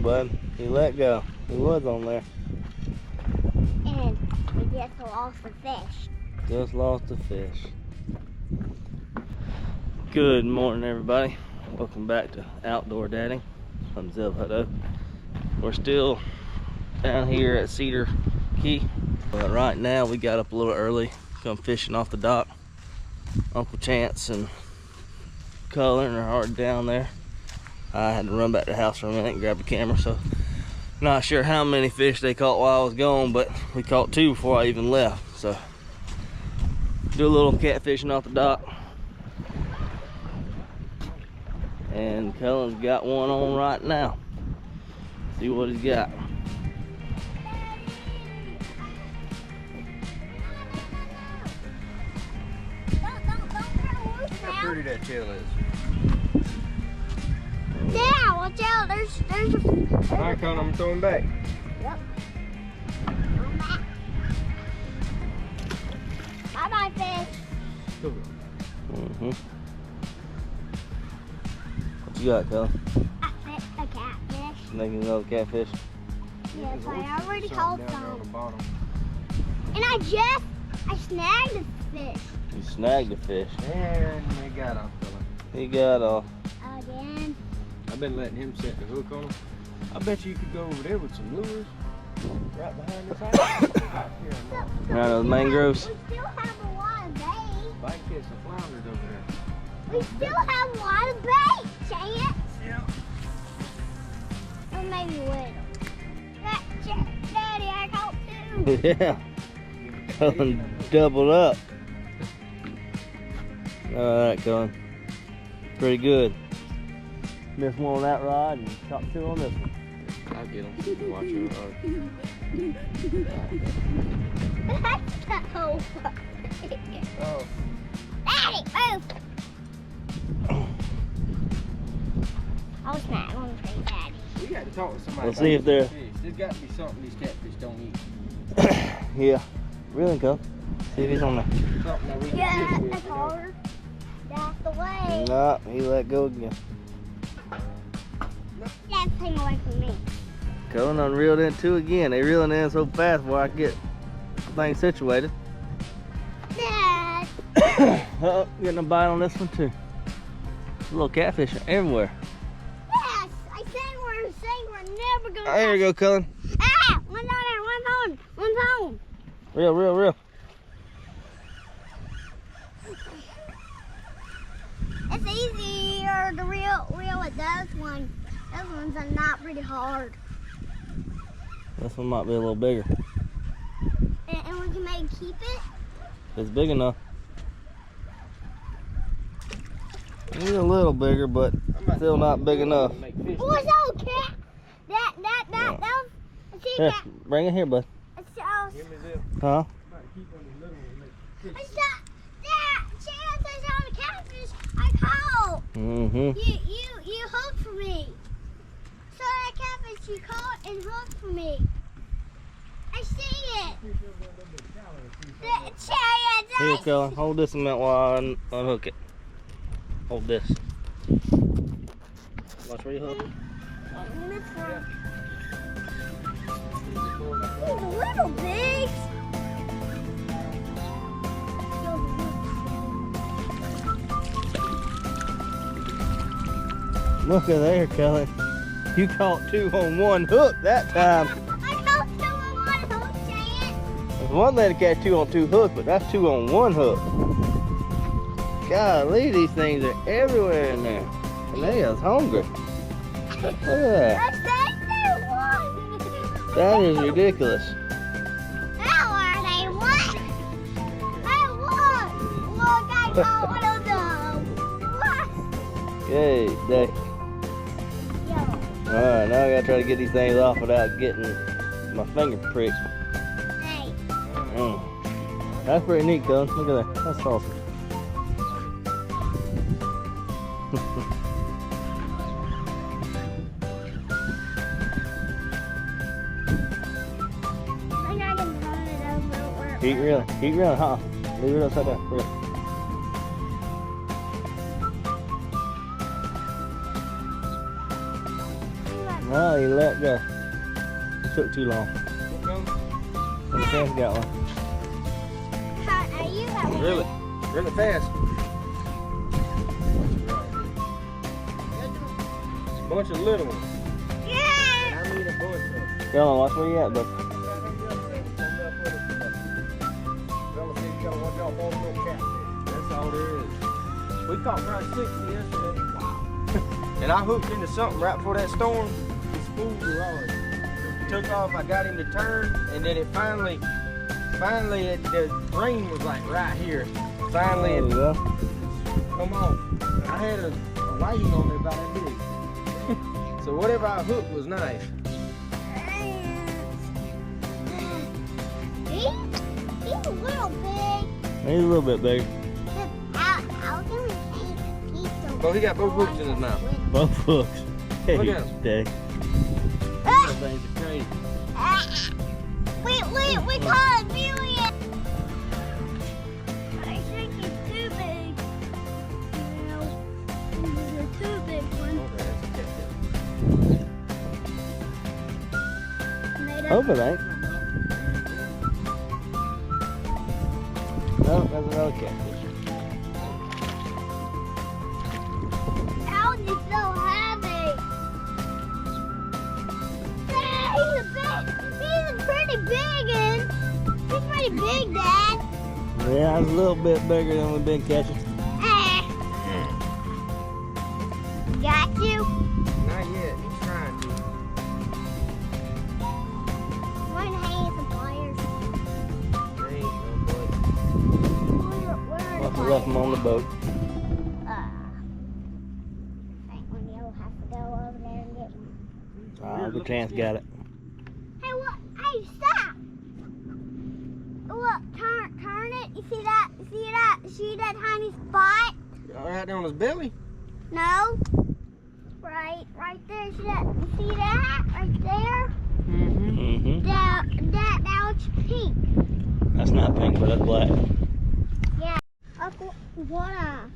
bud. He let go. He was on there. And we just lost the fish. Just lost the fish. Good morning, everybody. Welcome back to Outdoor Dadding. I'm Zeb Hutto. We're still down here at Cedar Key. But right now we got up a little early, come fishing off the dock. Uncle Chance and Cullen are hard down there. I had to run back to the house for a minute and grab the camera, so not sure how many fish they caught while I was gone, but we caught 2 before I even left. So do a little catfishing off the dock. And Cullen's got one on right now. See what he's got. How pretty that tail is. Yeah, watch out. There's a... Alright, Cullen, I'm throwing back. Yep. Bye-bye, fish. Mm-hmm. What you got, Cullen? A catfish. Making another catfish? Yes, I already caught some. And I snagged a fish. You snagged a fish. And they got off, Cullen. He got off. Again. I've been letting him set the hook on him. I bet you could go over there with some lures right behind this house. Around those mangroves. We still have a lot of bait. I can catch some flounders over there. We still have a lot of bait, Chance. Yeah. Or maybe little. Daddy, I caught 2. Yeah. Cullen doubled up. Alright, Cullen. Pretty good. Missed one on that rod and caught 2 on this one. I'll get him. Watch your rod. That's so funny. Oh. Daddy, move! I'll snap on the thing, Daddy. We got to talk to somebody. We'll see if they're... Fish. There's got to be something these catfish don't eat. Yeah. Really, Cullen? See if he's on there. Something that we can Yeah, fish with, that's you know. hard. That's the way. Nah, he let go again. That thing away from me. Cullen done reeled in 2 again. They reeling in so fast before I get things situated. Dad. Oh, getting a bite on this one too. Little catfish are everywhere. Yes, I think we're never gonna. There you go, Cullen. Ah, one's on. Reel, reel, reel. It's easier to reel with this one. Those ones are not pretty hard. This one might be a little bigger. And we can maybe keep it. It's big enough. It's a little bigger, but still not big enough. What's that, cat? That was. See Here, that? bring it here, bud. Give me this. Huh? It's that Chance is on the catfish I caught. Mm-hmm. You hooked for me. So that catfish you caught and hooked for me. I see it. The Chance. Here, Cullen. Hold this a minute while I unhook it. Hold this. Watch where you hook. Little bigs. Look at there, Cullen. You caught 2 on 1 hook that time. I caught 2 on 1 hook, Chance. There's one thing to catch 2 on 2 hooks, but that's 2 on 1 hook. Golly, these things are everywhere in there. And they is hungry. Look at that. That is ridiculous. How are they? What? Hey, look! Look, I got one of them. What? Okay, day. Yo, Alright, now I gotta try to get these things off without getting my finger pricked. hey. That's pretty neat, Cullen. Look at that. That's awesome. I think I can run it over where. Keep reeling, huh? Leave it upside down. Reel. Oh, he let go. It took too long. The chance got one. Are you having Really fast. It's a bunch of little ones. Yeah! I mean a bunch of them. Cullen, watch where you at, bud. That's all there is. We caught probably 60 yesterday. Wow. And I hooked into something right before that storm. The spool was on. Took off, I got him to turn, and then it finally the rain was like right here. Finally, There you go. come on. I had a lighting on there about that big. So whatever I hooked was nice. He's a little big. He's a little bit bigger. I was gonna say he's so Well, he got both hooks in his mouth. Both hooks. Hey, Look at him. Dang. Ah! Those things are crazy. We call it million. I think it's too big. No, they're too big one. Hope it ain't. No, that's another catfish. How is he so heavy? Dad, he's a pretty big one. He's pretty big, Dad. Yeah, it's a little bit bigger than we've been catching. Got you? Not yet. He's trying to. We're gonna hang some pliers. There ain't no bud. Where are Must the have left them pliers? on the boat. I think when you'll have to go over there and get one. The chance got it. Hey, what? Hey, stop! Look, turn it. You see that? See that tiny spot? All right there on his belly. No. Right there. See that? Right there? Mm-hmm. Now it's pink. That's not pink, but that's black. Yeah. What?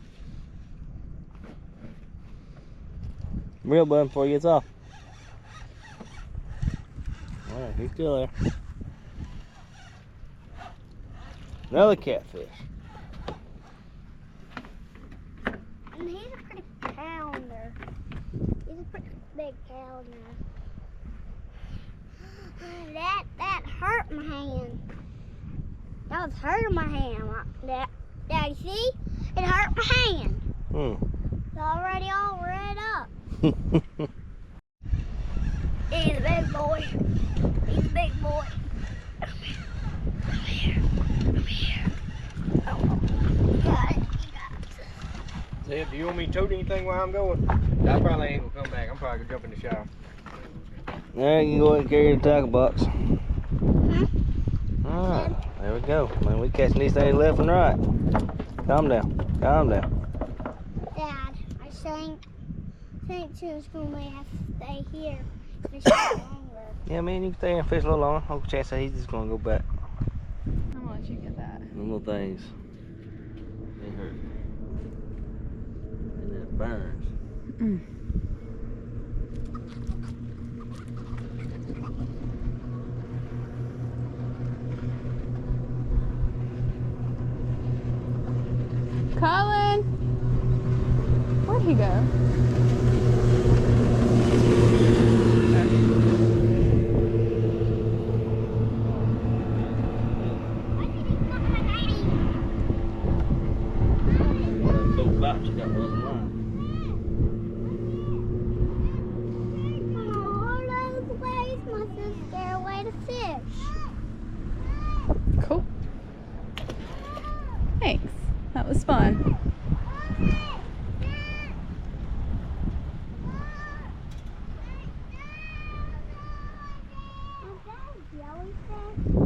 Reel, bud, before he gets off. Alright, he's still there. Another catfish. And he's a pretty pounder. He's a pretty big pounder. That hurt my hand. That was hurting my hand. Daddy, see? It hurt my hand. It's already all red up. He's a big boy. He's a big boy. Come here. Oh, got it. Zeb, do you want me to tote anything while I'm going? I probably ain't gonna come back. I'm probably gonna jump in the shower. There, you can go ahead and carry the tackle box. Huh? Alright, there we go. Man, we catching these things left and right. Calm down. Dad, I think Tim's gonna have to stay here. Fish longer. Yeah, man, you can stay here and fish a little longer. Uncle Chance said he's just gonna go back. I'm gonna let you get that. Them little things. They hurt. And then it burns. Cullen! Where'd he go? So about you got one line. Oh, those waves must have scared away the fish. Cool. Thanks. That was fun. Is that a jellyfish?